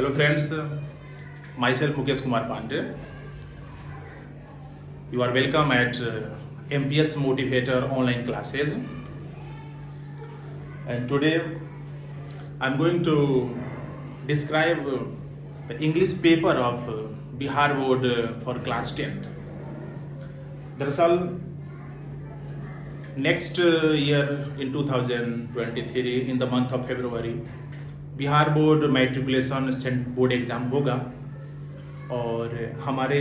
Hello friends, myself Mukesh Kumar Pandey. You are welcome at MPS Motivator online classes. And today I'm going to describe the English paper of Bihar Board for class 10th. दरअसल next year in 2023 in the month of February Bihar board matriculation board exam होगा और हमारे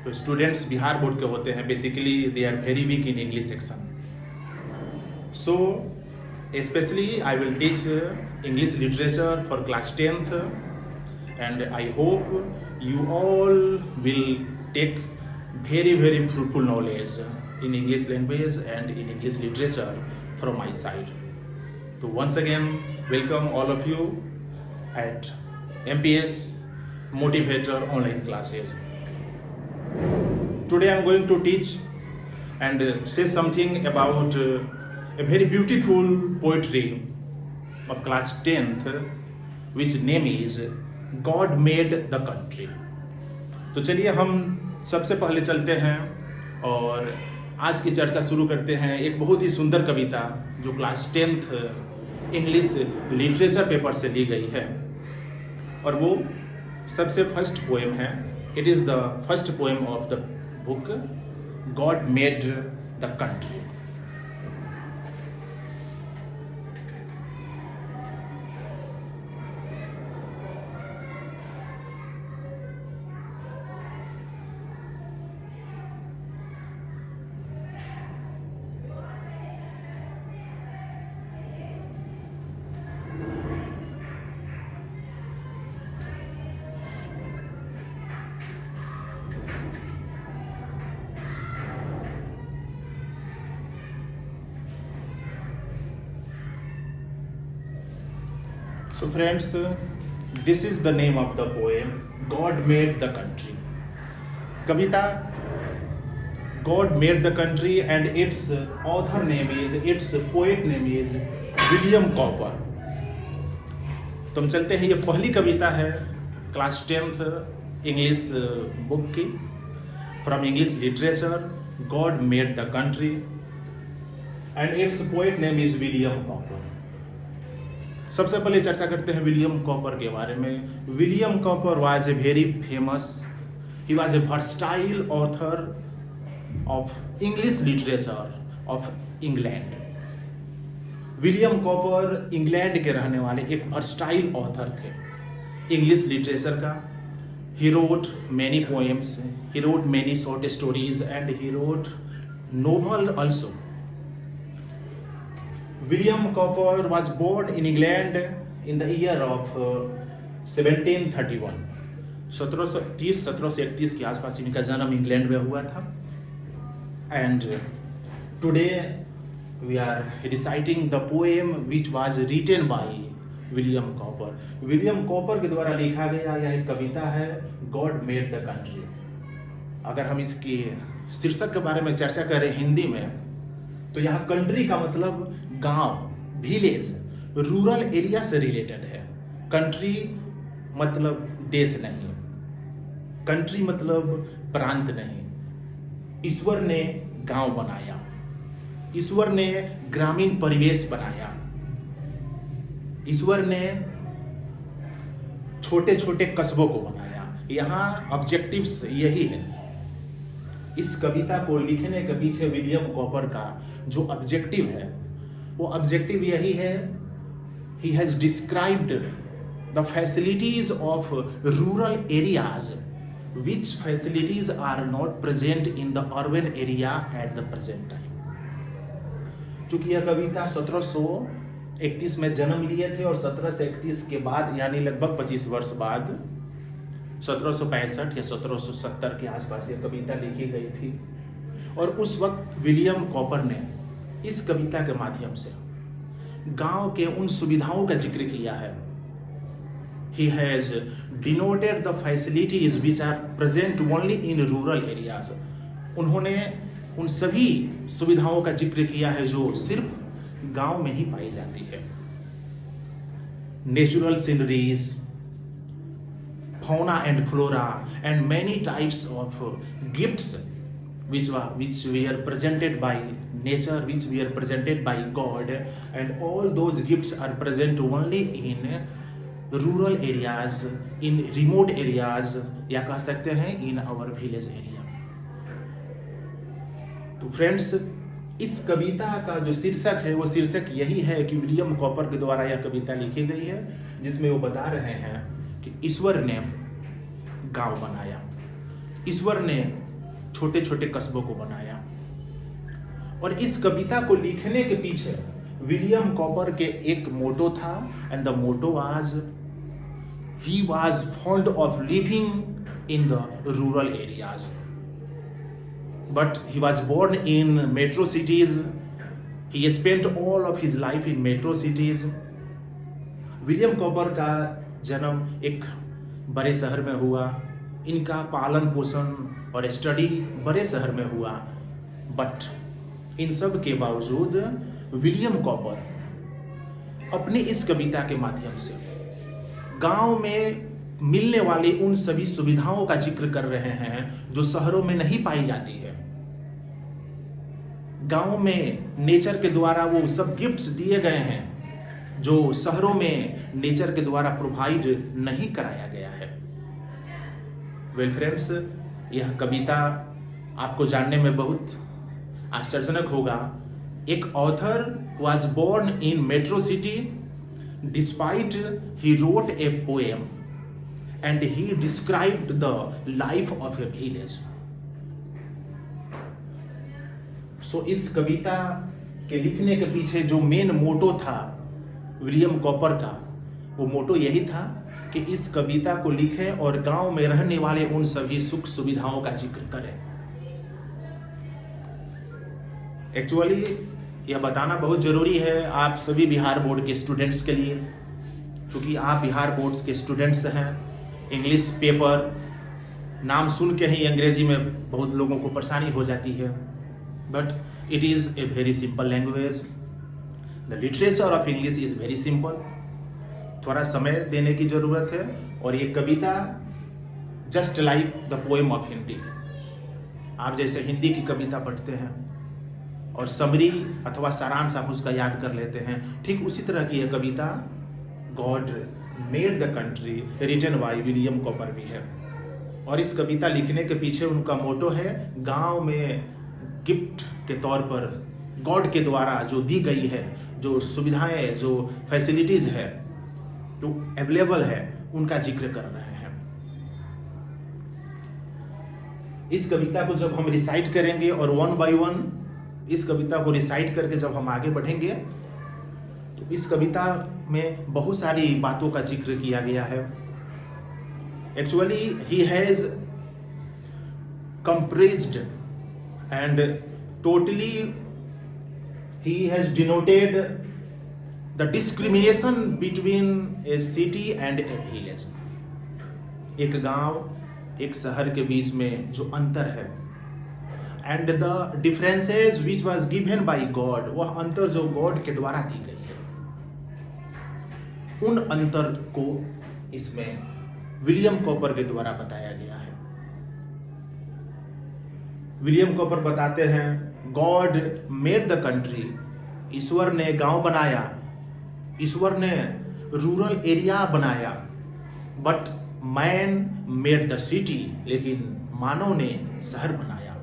जो students Bihar board के होते हैं basically they are very weak in English section. So specially I will teach English literature for class 10th and I hope you all will take very fruitful knowledge in English language and in English literature from my side. So once again, welcome all of you at MPS Motivator online classes. Today I am going to teach and say something about a very beautiful poetry of class 10th which name is God Made the Country. तो चलिए हम सबसे पहले चलते हैं और आज की चर्चा शुरू करते हैं एक बहुत ही सुंदर कविता जो class 10th English literature paper से ली गई है और वो सबसे फर्स्ट पोएम है. It is the first poem of the book God made the country. So friends, this is the name of the poem God Made the Country. Kavita God Made the Country and its author name is, its poet name is William copper. तो हम चलते हैं, ये पहली कविता है class 10th English book की from English literature God Made the Country and its poet name is William copper. सबसे पहले चर्चा करते हैं विलियम कॉपर के बारे में. William copper was a very famous, he was a versatile author of English literature of England. William copper England के रहने वाले एक वर्सटाइल ऑथर थे इंग्लिश लिटरेचर का. He wrote many poems, he wrote many short stories and he wrote novel also. William Cowper was born in England in the year of 1731. 1731 के आसपास इनका जन्म इंग्लैंड में हुआ था. And today we are reciting the poem which was written by William Cowper. William Cowper के द्वारा लिखा गया यह एक कविता है गॉड मेड द कंट्री. अगर हम इसकी शीर्षक के बारे में चर्चा करें हिंदी में तो यहाँ कंट्री का मतलब गांव, विलेज, रूरल एरिया से रिलेटेड है. कंट्री मतलब देश नहीं, कंट्री मतलब प्रांत नहीं. ईश्वर ने गांव बनाया, ईश्वर ने ग्रामीण परिवेश बनाया, ईश्वर ने छोटे छोटे कस्बों को बनाया. यहाँ ऑब्जेक्टिव्स यही है. इस कविता को लिखने के पीछे विलियम कॉपर का जो ऑब्जेक्टिव है वो ऑब्जेक्टिव यही है. He has described the facilities of rural areas which facilities are not present in the urban area at the present time. चूंकि यह कविता 1731 में जन्म लिए थे और 1731 के बाद यानी लगभग 25 वर्ष बाद 1765 या 1770 के आसपास यह कविता लिखी गई थी. और उस वक्त विलियम कॉपर ने इस कविता के माध्यम से गांव के उन सुविधाओं का जिक्र किया है. He has denoted the facilities which are present only in rural areas. उन्होंने उन सभी सुविधाओं का जिक्र किया है जो सिर्फ गांव में ही पाई जाती है. Natural sceneries, fauna and flora and many types of gifts which were presented by nature, which were presented by God, and all those gifts are present only in rural areas, in remote areas, या कह सकते हैं in our village area. तो friends, इस कविता का जो शीर्षक है वो शीर्षक यही है कि विलियम कॉपर के द्वारा यह कविता लिखी गई है, जिसमें वो बता रहे हैं कि ईश्वर ने गांव बनाया, ईश्वर ने छोटे छोटे कस्बों को बनाया। और इस कविता को लिखने के पीछे विलियम कॉपर के एक मोटो था, and the motto was he was fond of living in the rural areas, but he was born in metro cities. He spent all of his life in metro cities. William copper का जन्म एक बड़े शहर में हुआ, इनका पालन पोषण और स्टडी बड़े शहर में हुआ, बट इन सब के बावजूद विलियम कॉपर अपनी इस कविता के माध्यम से गांव में मिलने वाली उन सभी सुविधाओं का जिक्र कर रहे हैं जो शहरों में नहीं पाई जाती है। गांव में नेचर के द्वारा वो सब गिफ्ट्स दिए गए हैं जो शहरों में नेचर के द्वारा प्रोवाइड नहीं कराया गया है। वेल फ्रेंड्स, यह कविता आपको जानने में बहुत आश्चर्यजनक होगा। एक author was born in metro city, despite he wrote a poem and he described the life of a village. So इस कविता के लिखने के पीछे जो मेन मोटो था विलियम कॉपर का, वो मोटो यही था कि इस कविता को लिखें और गांव में रहने वाले उन सभी सुख सुविधाओं का जिक्र करें। एक्चुअली यह बताना बहुत जरूरी है आप सभी बिहार बोर्ड के स्टूडेंट्स के लिए, क्योंकि आप बिहार बोर्ड्स के स्टूडेंट्स हैं। इंग्लिश पेपर नाम सुन के ही अंग्रेजी में बहुत लोगों को परेशानी हो जाती है, but it is a very simple language. The literature of English is very simple. थोड़ा समय देने की ज़रूरत है, और ये कविता just like the poem of Hindi, आप जैसे हिंदी की कविता पढ़ते हैं और समरी अथवा सारांश आप उसका याद कर लेते हैं, ठीक उसी तरह की यह कविता God made the country written by William Cowper भी है। और इस कविता लिखने के पीछे उनका मोटो है गांव में गिफ्ट के तौर पर गॉड के द्वारा जो दी गई है, जो सुविधाएं, जो फैसिलिटीज है, जो अवेलेबल है, उनका जिक्र कर रहे हैं। इस कविता को जब हम रिसाइट करेंगे और वन बाय वन इस कविता को रिसाइट करके जब हम आगे बढ़ेंगे, तो इस कविता में बहुत सारी बातों का जिक्र किया गया है। Actually he has compressed and totally he has denoted the discrimination between A city and A village. एक गांव, एक शहर के बीच में जो अंतर है, and the differences which was given by God, वह अंतर जो गॉड के द्वारा दी गई है, उन अंतर को इसमें विलियम कॉपर के द्वारा बताया गया है। विलियम कॉपर बताते हैं गॉड मेड द कंट्री, ईश्वर ने गांव बनाया, ईश्वर ने रूरल एरिया बनाया, but man made the city, लेकिन मानव ने शहर बनाया,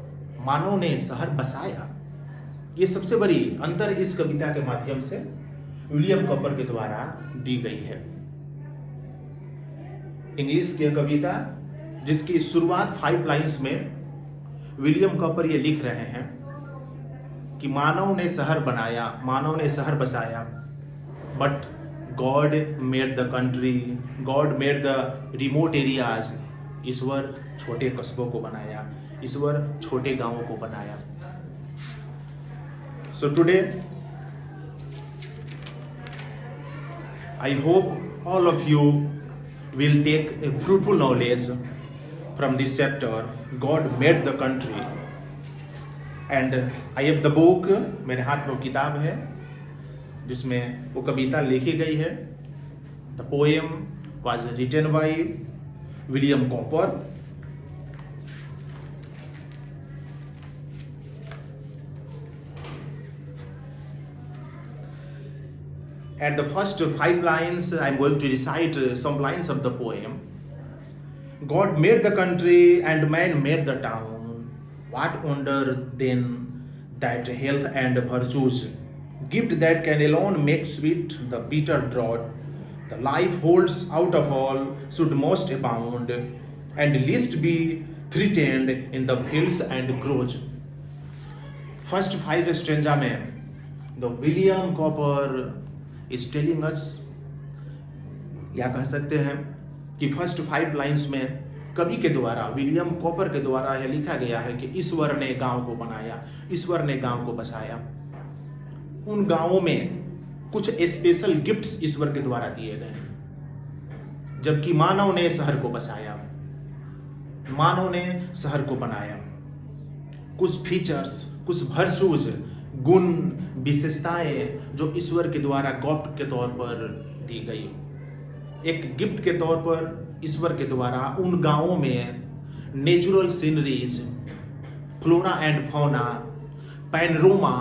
मानव ने शहर बसाया। ये सबसे बड़ी अंतर इस कविता के माध्यम से विलियम कॉपर के द्वारा दी गई है। इंग्लिश की कविता जिसकी शुरुआत 5 लाइन्स में विलियम कॉपर ये लिख रहे हैं कि मानव ने शहर बनाया, मानव ने शहर बसाया, but God made the country, God made the remote areas. ईश्वर छोटे कस्बों को बनाया, ईश्वर छोटे गांवों को बनाया। So today I hope all of you will take a fruitful knowledge from this chapter, God made the country. And I have the book, मेरे हाथ में किताब है जिसमें वो कविता लिखी गई है। The poem was written by William copper. At the first 5 lines, I'm going to recite some lines of the poem. God made the country and man made the town. What wonder then that health and virtues, gift that can alone make sweet the bitter drought, the life holds out of all should most abound, and least be threatened in the hills and groves. First 5 stanza में the William Cowper is telling us, या कह सकते हैं कि first 5 lines में कवि के द्वारा, विलियम कॉपर के द्वारा यह लिखा गया है कि ईश्वर ने गांव को बनाया, ईश्वर ने गांव को बसाया। उन गांवों में कुछ स्पेशल गिफ्ट्स ईश्वर के द्वारा दिए गए, जबकि मानव ने शहर को बसाया, मानव ने शहर को बनाया। कुछ फीचर्स, कुछ वर्चूज, गुण, विशेषताएं जो ईश्वर के द्वारा गिफ्ट के तौर पर दी गई, एक गिफ्ट के तौर पर ईश्वर के द्वारा उन गांवों में natural sceneries, flora and fauna, panorama,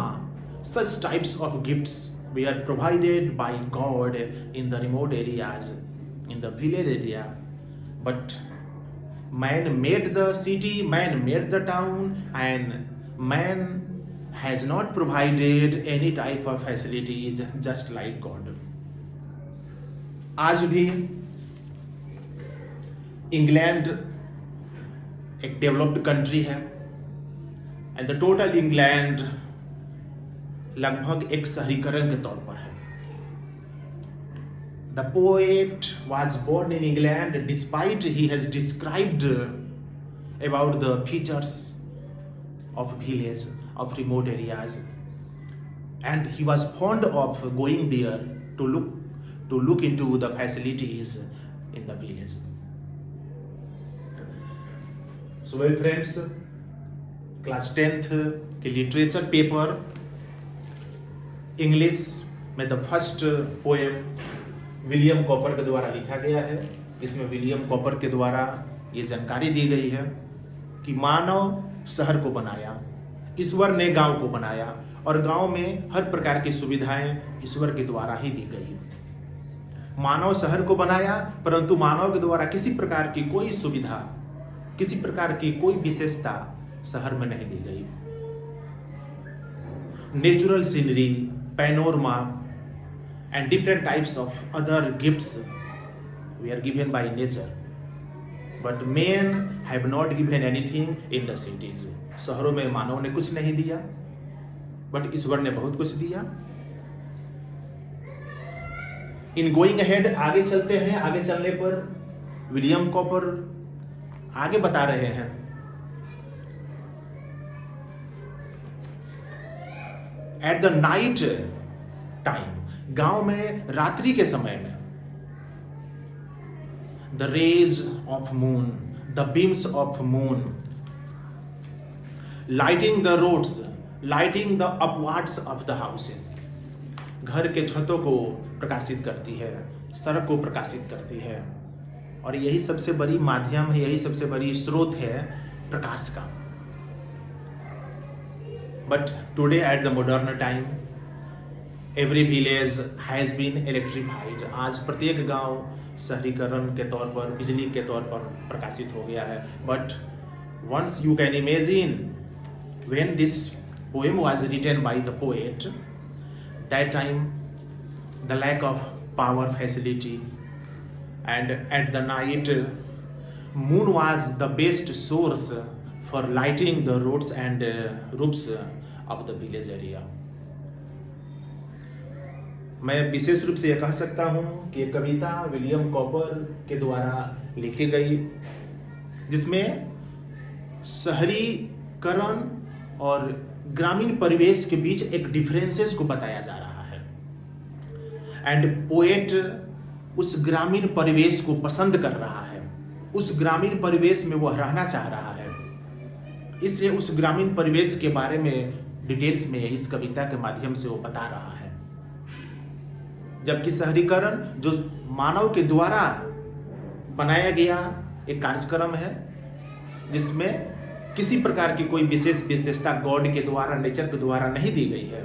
such types of gifts were provided by God in the remote areas, in the village area. But man made the city, man made the town, and man has not provided any type of facilities just like God. आज भी England एक developed country है, and the total England लगभग एक शहरीकरण के तौर पर है। The poet was born in England despite he has described about the features of village, of remote areas, and he was fond of going there to look into the facilities in the village. So well friends, class 10th के literature paper English में the first poem William Cowper के द्वारा लिखा गया है। इसमें William Cowper के द्वारा ये जानकारी दी गई है कि मानव शहर को बनाया, ईश्वर ने गांव को बनाया, और गांव में हर प्रकार की सुविधाएं ईश्वर के द्वारा ही दी गई। मानव शहर को बनाया, परंतु मानव के द्वारा किसी प्रकार की कोई सुविधा, किसी प्रकार की कोई विशेषता शहर में नहीं दी गई। Natural scenery, panorama and different types of other gifts we are given by nature, but men have not given anything in the cities. शहरों में मानव ने कुछ नहीं दिया, बट ईश्वर ने बहुत कुछ दिया। इन गोइंग अहेड, आगे चलते हैं। आगे चलने पर विलियम कॉपर आगे बता रहे हैं एट द नाइट टाइम, गांव में रात्रि के समय में, the rays of moon, the beams of moon, lighting the roads, lighting the upwards of the houses, घर के छतों को प्रकाशित करती है, सड़क को प्रकाशित करती है, और यही सबसे बड़ी माध्यम है, यही सबसे बड़ी स्रोत है प्रकाश का। But today at the modern time, every village has been electrified. आज प्रत्येक गांव शहरीकरण के तौर पर, बिजली के तौर पर प्रकाशित हो गया है। But once you can imagine when this poem was written by the poet, that time the lack of power facility, and at the night moon was the best source for lighting the roads and roofs of the village area. मैं विशेष रूप से यह कह सकता हूं कि कविता William Cowper के द्वारा लिखी गई, जिसमें शहरीकरण और ग्रामीण परिवेश के बीच एक डिफरेंसेस को बताया जा रहा है, एंड पोएट उस ग्रामीण परिवेश को पसंद कर रहा है, उस ग्रामीण परिवेश में वह रहना चाह रहा है, इसलिए उस ग्रामीण परिवेश के बारे में डिटेल्स में इस कविता के माध्यम से वो बता रहा है। जबकि शहरीकरण जो मानव के द्वारा बनाया गया एक कार्यक्रम है जिसमें किसी प्रकार की कोई विशेष विशेषता गॉड के द्वारा, नेचर के द्वारा नहीं दी गई है।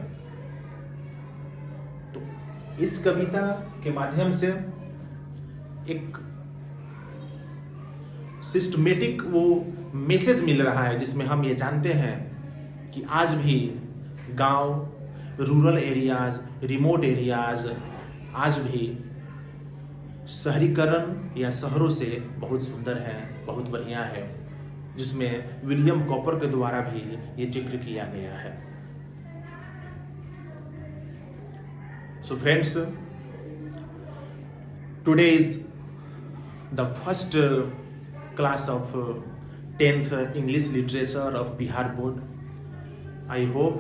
तो इस कविता के माध्यम से एक सिस्टमेटिक वो मैसेज मिल रहा है, जिसमें हम ये जानते हैं कि आज भी गांव, रूरल एरियाज, रिमोट एरियाज आज भी शहरीकरण या शहरों से बहुत सुंदर है, बहुत बढ़िया है, जिसमें विलियम कॉपर के द्वारा भी ये जिक्र किया गया है। So friends, today is the first class of 10th English Literature of Bihar Board. I hope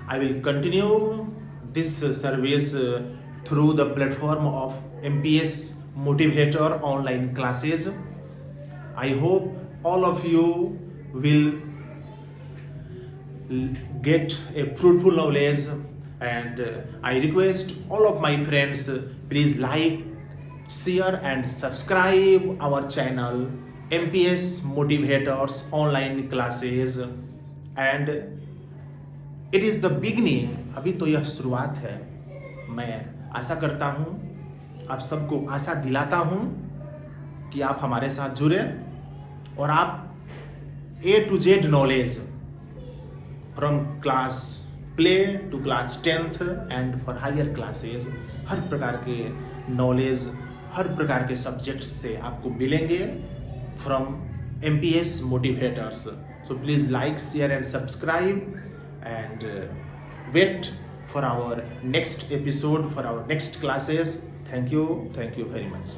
I will continue this service through the platform of MPS Motivator online classes. I hope all of you will get a fruitful knowledge, and I request all of my friends, please like, share and subscribe our channel MPS Motivators online classes. And it is the beginning, अभी तो यह शुरुआत है। मैं आशा करता हूँ, आप सबको आशा दिलाता हूँ कि आप हमारे साथ जुड़े और आप A to Z knowledge from class play to class 10th and for higher classes, हर प्रकार के नॉलेज, हर प्रकार के सब्जेक्ट्स से आपको मिलेंगे from MPS Motivators. So please like, share and subscribe, and wait for our next episode, for our next classes. Thank you very much.